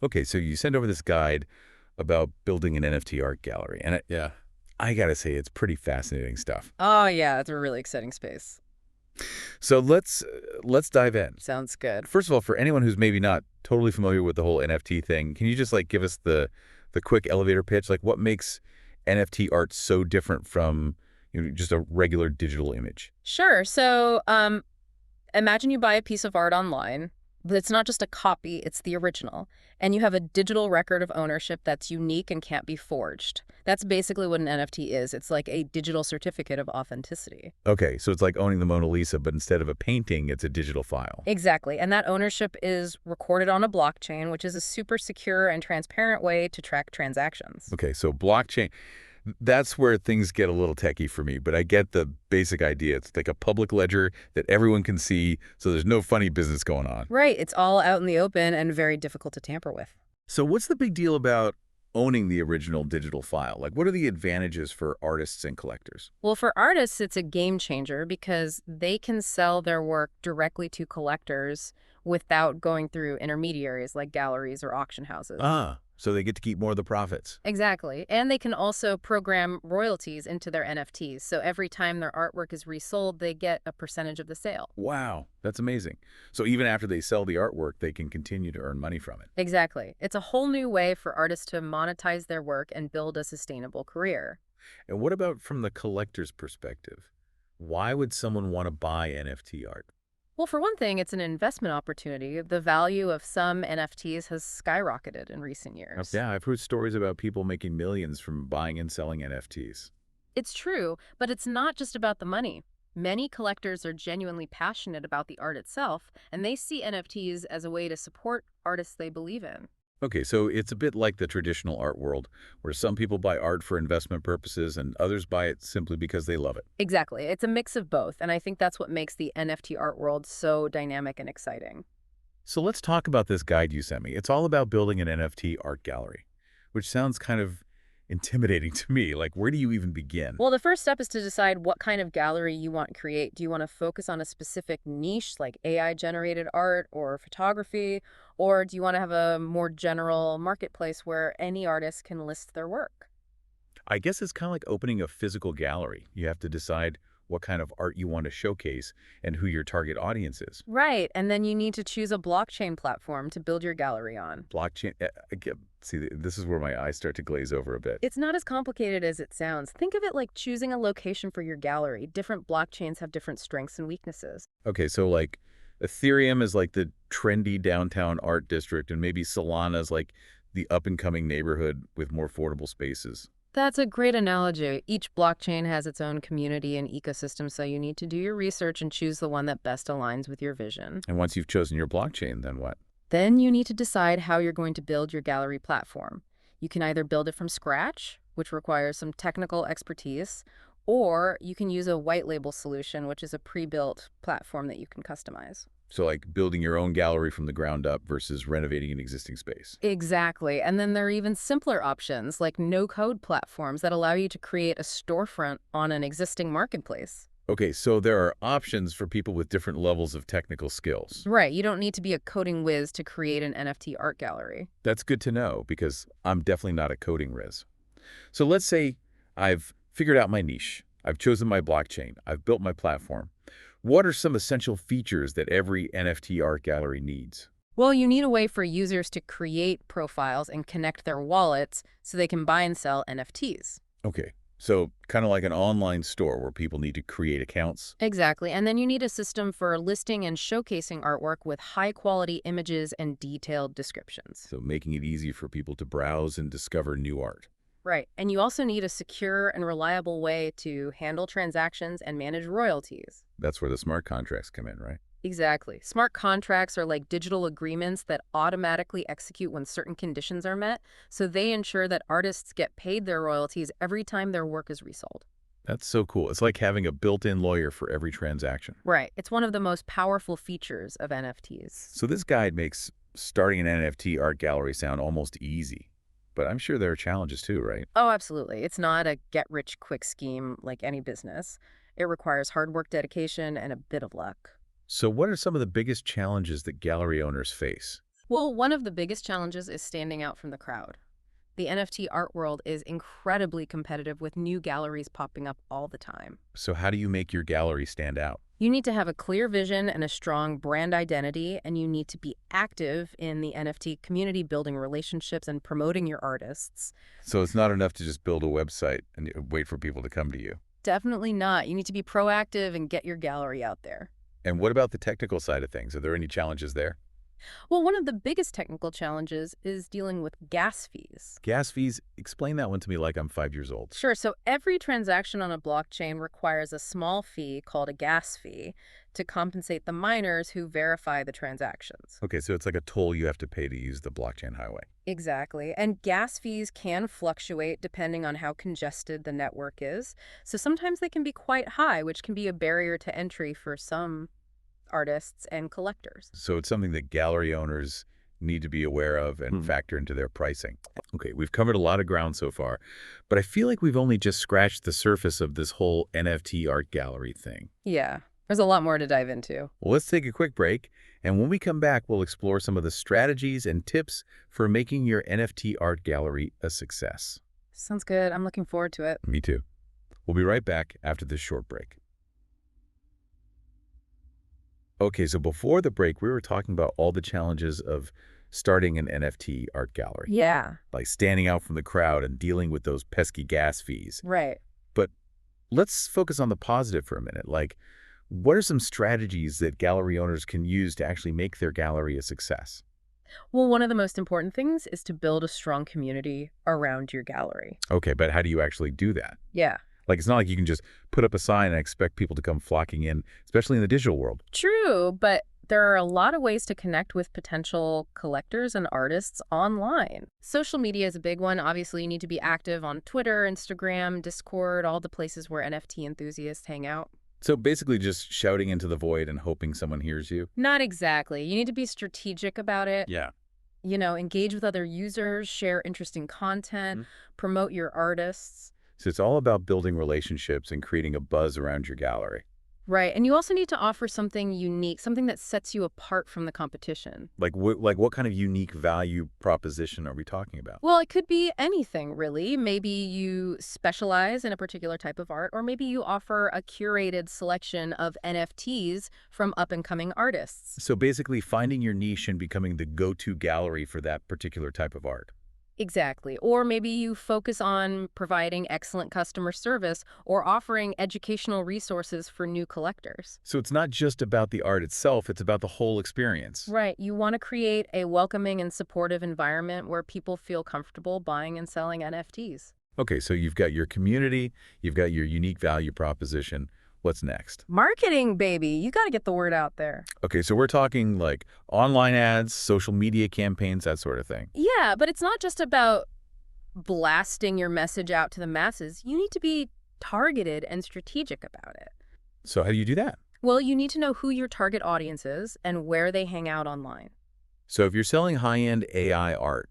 Okay, so you send over this guide about building an NFT art gallery, and Yeah. I gotta say, it's pretty fascinating stuff. Oh, yeah, it's a really exciting space. So let's dive in. Sounds good. First of all, for anyone who's maybe not totally familiar with the whole NFT thing, can you just like give us the quick elevator pitch? Like, what makes NFT art so different from just a regular digital image? Sure. Imagine you buy a piece of art online, but it's not just a copy, it's the original. And you have a digital record of ownership that's unique and can't be forged. That's basically what an NFT is. It's like a digital certificate of authenticity. Okay, so it's like owning the Mona Lisa, but instead of a painting, it's a digital file. Exactly. And that ownership is recorded on a blockchain, which is a super secure and transparent way to track transactions. Okay, so blockchain. That's where things get a little techie for me, but I get the basic idea. It's like a public ledger that everyone can see, so there's no funny business going on. Right. It's all out in the open and very difficult to tamper with. So what's the big deal about owning the original digital file? Like, what are the advantages for artists and collectors? Well, for artists, it's a game changer because they can sell their work directly to collectors without going through intermediaries like galleries or auction houses. Ah, so they get to keep more of the profits. Exactly. And they can also program royalties into their NFTs. So every time their artwork is resold, they get a percentage of the sale. Wow, that's amazing. So even after they sell the artwork, they can continue to earn money from it. Exactly. It's a whole new way for artists to monetize their work and build a sustainable career. And what about from the collector's perspective? Why would someone want to buy NFT art? Well, for one thing, it's an investment opportunity. The value of some NFTs has skyrocketed in recent years. Yeah, I've heard stories about people making millions from buying and selling NFTs. It's true, but it's not just about the money. Many collectors are genuinely passionate about the art itself, and they see NFTs as a way to support artists they believe in. Okay, so it's a bit like the traditional art world, where some people buy art for investment purposes and others buy it simply because they love it. Exactly. It's a mix of both, and I think that's what makes the NFT art world so dynamic and exciting. So let's talk about this guide you sent me. It's all about building an NFT art gallery, which sounds kind of intimidating to me. Like, where do you even begin? Well, the first step is to decide what kind of gallery you want to create. Do you want to focus on a specific niche like AI generated art or photography? Or do you want to have a more general marketplace where any artist can list their work? I guess it's kind of like opening a physical gallery. You have to decide what kind of art you want to showcase and who your target audience is. Right. And then you need to choose a blockchain platform to build your gallery on. Blockchain, see, this is where my eyes start to glaze over a bit. It's not as complicated as it sounds. Think of it like choosing a location for your gallery. Different blockchains have different strengths and weaknesses. Okay, so like Ethereum is like the trendy downtown art district, and maybe Solana's like the up and coming neighborhood with more affordable spaces. That's a great analogy. Each blockchain has its own community and ecosystem, so you need to do your research and choose the one that best aligns with your vision. And once you've chosen your blockchain, then what? Then you need to decide how you're going to build your gallery platform. You can either build it from scratch, which requires some technical expertise, or you can use a white label solution, which is a pre-built platform that you can customize. So like building your own gallery from the ground up versus renovating an existing space. Exactly. And then there are even simpler options like no-code platforms that allow you to create a storefront on an existing marketplace. Okay, so there are options for people with different levels of technical skills. Right. You don't need to be a coding whiz to create an NFT art gallery. That's good to know because I'm definitely not a coding whiz. So let's say I've figured out my niche. I've chosen my blockchain. I've built my platform. What are some essential features that every NFT art gallery needs? Well, you need a way for users to create profiles and connect their wallets so they can buy and sell NFTs. Okay, so kind of like an online store where people need to create accounts. Exactly. And then you need a system for listing and showcasing artwork with high quality images and detailed descriptions. So making it easy for people to browse and discover new art. Right. And you also need a secure and reliable way to handle transactions and manage royalties. That's where the smart contracts come in, right? Exactly. Smart contracts are like digital agreements that automatically execute when certain conditions are met, so they ensure that artists get paid their royalties every time their work is resold. That's so cool. It's like having a built-in lawyer for every transaction. Right. It's one of the most powerful features of NFTs. So this guide makes starting an NFT art gallery sound almost easy. But I'm sure there are challenges too, right? Oh, absolutely. It's not a get-rich-quick scheme like any business. It requires hard work, dedication, and a bit of luck. So what are some of the biggest challenges that gallery owners face? Well, one of the biggest challenges is standing out from the crowd. The NFT art world is incredibly competitive with new galleries popping up all the time. So how do you make your gallery stand out? You need to have a clear vision and a strong brand identity, and you need to be active in the NFT community, building relationships and promoting your artists. So it's not enough to just build a website and wait for people to come to you. Definitely not. You need to be proactive and get your gallery out there. And what about the technical side of things? Are there any challenges there? Well, one of the biggest technical challenges is dealing with gas fees. Gas fees, explain that one to me like I'm 5 years old. Sure, so every transaction on a blockchain requires a small fee called a gas fee to compensate the miners who verify the transactions. Okay, so it's like a toll you have to pay to use the blockchain highway. Exactly. And gas fees can fluctuate depending on how congested the network is. So sometimes they can be quite high, which can be a barrier to entry for some artists and collectors. So it's something that gallery owners need to be aware of and factor into their pricing. Okay, we've covered a lot of ground so far, but I feel like we've only just scratched the surface of this whole NFT art gallery thing. Yeah, there's a lot more to dive into. Well, let's take a quick break, and when we come back, we'll explore some of the strategies and tips for making your NFT art gallery a success. Sounds good. I'm looking forward to it. Me too. We'll be right back after this short break. Okay, so before the break, we were talking about all the challenges of starting an NFT art gallery, Yeah, like standing out from the crowd and dealing with those pesky gas fees. right. But let's focus on the positive for a minute. Like, what are some strategies that gallery owners can use to actually make their gallery a success? Well, one of the most important things is to build a strong community around your gallery. Okay, but how do you actually do that? Yeah. Like, it's not like you can just put up a sign and expect people to come flocking in, especially in the digital world. True, but there are a lot of ways to connect with potential collectors and artists online. Social media is a big one. Obviously, you need to be active on Twitter, Instagram, Discord, all the places where NFT enthusiasts hang out. So basically just shouting into the void and hoping someone hears you? Not exactly. You need to be strategic about it. Yeah. Engage with other users, share interesting content, promote your artists. So it's all about building relationships and creating a buzz around your gallery. Right. And you also need to offer something unique, something that sets you apart from the competition. Like what kind of unique value proposition are we talking about? Well, it could be anything, really. Maybe you specialize in a particular type of art, or maybe you offer a curated selection of NFTs from up-and-coming artists. So basically finding your niche and becoming the go-to gallery for that particular type of art. Exactly. Or maybe you focus on providing excellent customer service or offering educational resources for new collectors. So it's not just about the art itself, it's about the whole experience. Right. You want to create a welcoming and supportive environment where people feel comfortable buying and selling NFTs. Okay, so you've got your community, you've got your unique value proposition. What's next? Marketing, baby. You got to get the word out there. Okay, so we're talking like online ads, social media campaigns, that sort of thing. Yeah, but it's not just about blasting your message out to the masses. You need to be targeted and strategic about it. So how do you do that? Well, you need to know who your target audience is and where they hang out online. So if you're selling high-end AI art,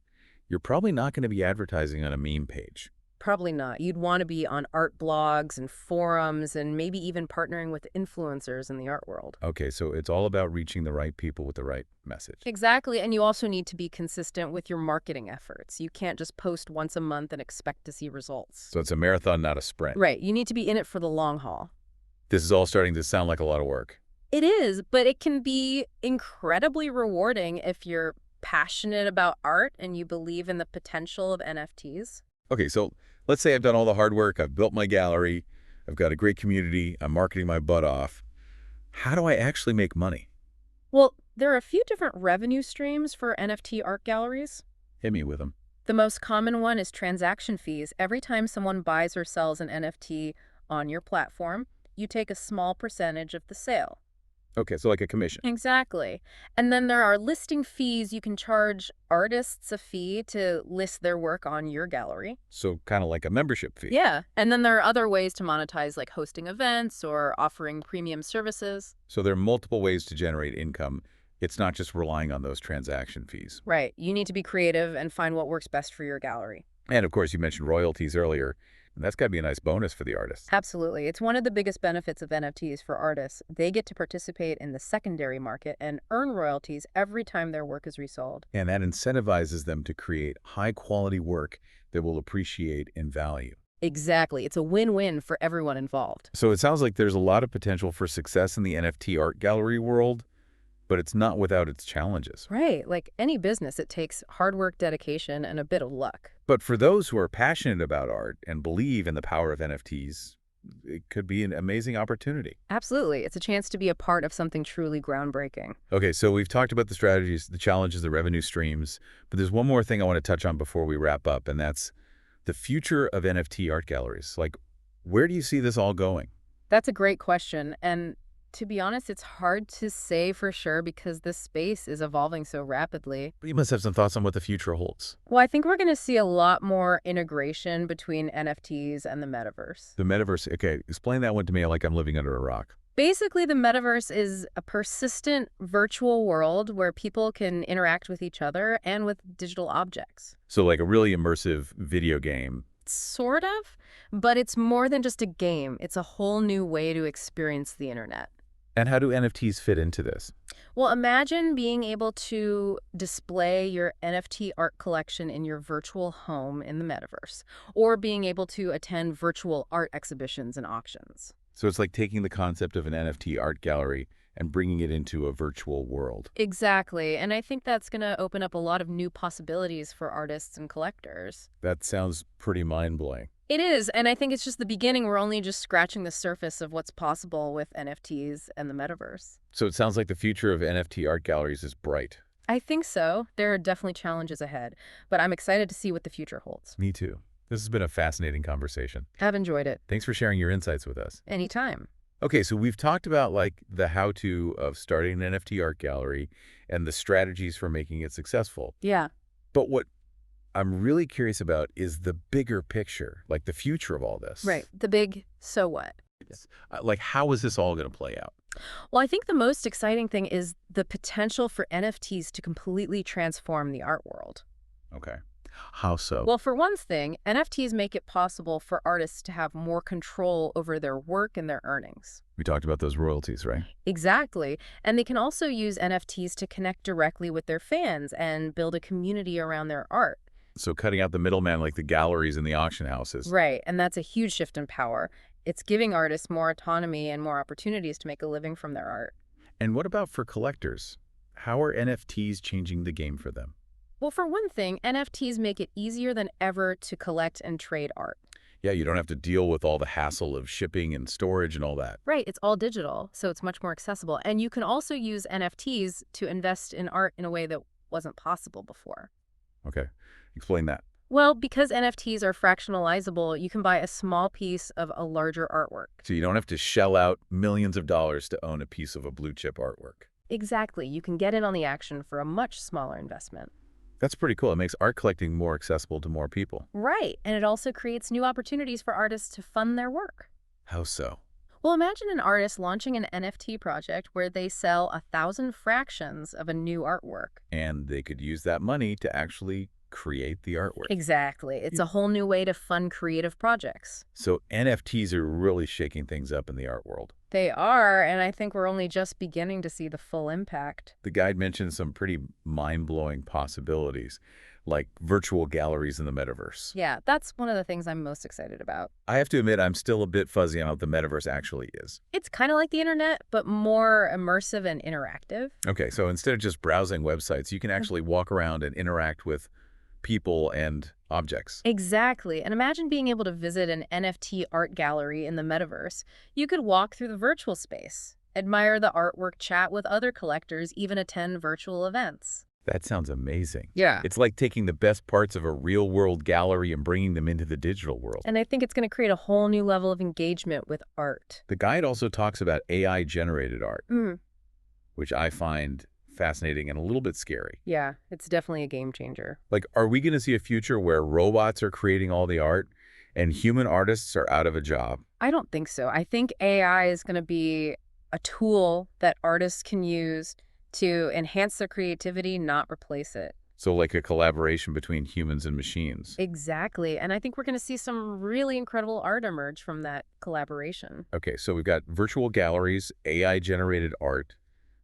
you're probably not going to be advertising on a meme page. Probably not. You'd want to be on art blogs and forums and maybe even partnering with influencers in the art world. Okay, so it's all about reaching the right people with the right message. Exactly, and you also need to be consistent with your marketing efforts. You can't just post once a month and expect to see results. So it's a marathon, not a sprint. Right, you need to be in it for the long haul. This is all starting to sound like a lot of work. It is, but it can be incredibly rewarding if you're passionate about art and you believe in the potential of NFTs. Okay, so let's say I've done all the hard work, I've built my gallery, I've got a great community, I'm marketing my butt off. How do I actually make money? Well, there are a few different revenue streams for NFT art galleries. Hit me with them. The most common one is transaction fees. Every time someone buys or sells an NFT on your platform, you take a small percentage of the sale. Okay, so like a commission. Exactly. And then there are listing fees. You can charge artists a fee to list their work on your gallery. So kind of like a membership fee. Yeah. And then there are other ways to monetize, like hosting events or offering premium services. So there are multiple ways to generate income. It's not just relying on those transaction fees. Right. You need to be creative and find what works best for your gallery. And of course, you mentioned royalties earlier. And that's got to be a nice bonus for the artists. Absolutely. It's one of the biggest benefits of NFTs for artists. They get to participate in the secondary market and earn royalties every time their work is resold. And that incentivizes them to create high-quality work that will appreciate in value. Exactly. It's a win-win for everyone involved. So it sounds like there's a lot of potential for success in the NFT art gallery world, but it's not without its challenges. Right. Like any business, it takes hard work, dedication, and a bit of luck. But for those who are passionate about art and believe in the power of NFTs, it could be an amazing opportunity. Absolutely. It's a chance to be a part of something truly groundbreaking. Okay, so we've talked about the strategies, the challenges, the revenue streams, but there's one more thing I want to touch on before we wrap up, and that's the future of NFT art galleries. Like, where do you see this all going? That's a great question. And to be honest, it's hard to say for sure because this space is evolving so rapidly. You must have some thoughts on what the future holds. Well, I think we're going to see a lot more integration between NFTs and the metaverse. The metaverse, okay, explain that one to me like I'm living under a rock. Basically, the metaverse is a persistent virtual world where people can interact with each other and with digital objects. So like a really immersive video game. Sort of, but it's more than just a game. It's a whole new way to experience the internet. And how do NFTs fit into this? Well, imagine being able to display your NFT art collection in your virtual home in the metaverse, or being able to attend virtual art exhibitions and auctions. So it's like taking the concept of an NFT art gallery and bringing it into a virtual world. Exactly, and I think that's going to open up a lot of new possibilities for artists and collectors. That sounds pretty mind-blowing. It is, and I think it's just the beginning. We're only just scratching the surface of what's possible with NFTs and the metaverse. So it sounds like the future of NFT art galleries is bright. I think so. There are definitely challenges ahead, but I'm excited to see what the future holds. Me too. This has been a fascinating conversation. I've enjoyed it. Thanks for sharing your insights with us. Anytime. Okay, so we've talked about like the how-to of starting an NFT art gallery and the strategies for making it successful. Yeah. But what I'm really curious about is the bigger picture, like the future of all this. Right. The big so what? Yes. Like, how is this all going to play out? Well, I think the most exciting thing is the potential for NFTs to completely transform the art world. Okay. How so? Well, for one thing, NFTs make it possible for artists to have more control over their work and their earnings. We talked about those royalties, right? Exactly. And they can also use NFTs to connect directly with their fans and build a community around their art. So cutting out the middleman like the galleries and the auction houses. Right. And that's a huge shift in power. It's giving artists more autonomy and more opportunities to make a living from their art. And what about for collectors? How are NFTs changing the game for them? Well, for one thing, NFTs make it easier than ever to collect and trade art. Yeah, you don't have to deal with all the hassle of shipping and storage and all that. Right, it's all digital, so it's much more accessible. And you can also use NFTs to invest in art in a way that wasn't possible before. Okay, explain that. Well, because NFTs are fractionalizable, you can buy a small piece of a larger artwork. So you don't have to shell out millions of dollars to own a piece of a blue chip artwork. Exactly, you can get in on the action for a much smaller investment. That's pretty cool. It makes art collecting more accessible to more people. Right, and it also creates new opportunities for artists to fund their work. How so? Well, imagine an artist launching an NFT project where they sell 1,000 fractions of a new artwork. And they could use that money to actually create the artwork. Exactly. It's a whole new way to fund creative projects. So NFTs are really shaking things up in the art world. They are, and I think we're only just beginning to see the full impact. The guide mentioned some pretty mind-blowing possibilities, like virtual galleries in the metaverse. Yeah, that's one of the things I'm most excited about. I have to admit, I'm still a bit fuzzy on what the metaverse actually is. It's kind of like the internet, but more immersive and interactive. Okay, so instead of just browsing websites, you can actually walk around and interact with people and objects. Exactly. And imagine being able to visit an NFT art gallery in the metaverse. You could walk through the virtual space, admire the artwork, chat with other collectors, even attend virtual events. That sounds amazing. Yeah. It's like taking the best parts of a real-world gallery and bringing them into the digital world. And I think it's going to create a whole new level of engagement with art. The guide also talks about AI-generated art, which I find fascinating and a little bit scary. Yeah, it's definitely a game changer. Like, are we going to see a future where robots are creating all the art and human artists are out of a job? I don't think so. I think AI is going to be a tool that artists can use to enhance their creativity, not replace it. So like a collaboration between humans and machines. Exactly. And I think we're going to see some really incredible art emerge from that collaboration. Okay, so we've got virtual galleries, AI-generated art.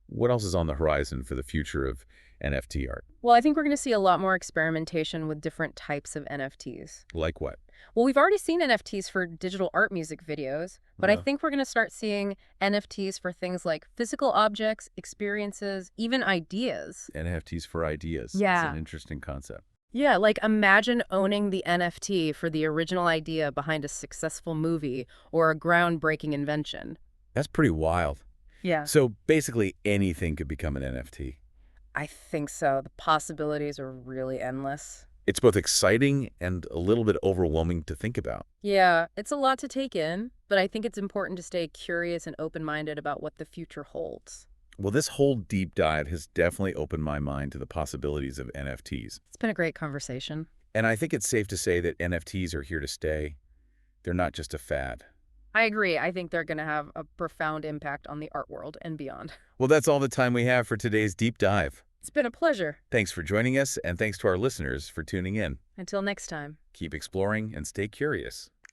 What else is on the horizon for the future of NFT art? Well, I think we're going to see a lot more experimentation with different types of NFTs. Like what? Well, we've already seen NFTs for digital art music videos, but I Uh, think we're going to start seeing NFTs for things like physical objects, experiences, even ideas. NFTs for ideas. It's an Yeah. interesting concept. Yeah, like imagine owning the NFT for the original idea behind a successful movie or a groundbreaking invention. That's pretty wild. Yeah. So basically anything could become an NFT. I think so. The possibilities are really endless. It's both exciting and a little bit overwhelming to think about. Yeah, it's a lot to take in, but I think it's important to stay curious and open-minded about what the future holds. Well, this whole deep dive has definitely opened my mind to the possibilities of NFTs. It's been a great conversation. And I think it's safe to say that NFTs are here to stay. They're not just a fad. I agree. I think they're going to have a profound impact on the art world and beyond. Well, that's all the time we have for today's deep dive. It's been a pleasure. Thanks for joining us, and thanks to our listeners for tuning in. Until next time. Keep exploring and stay curious.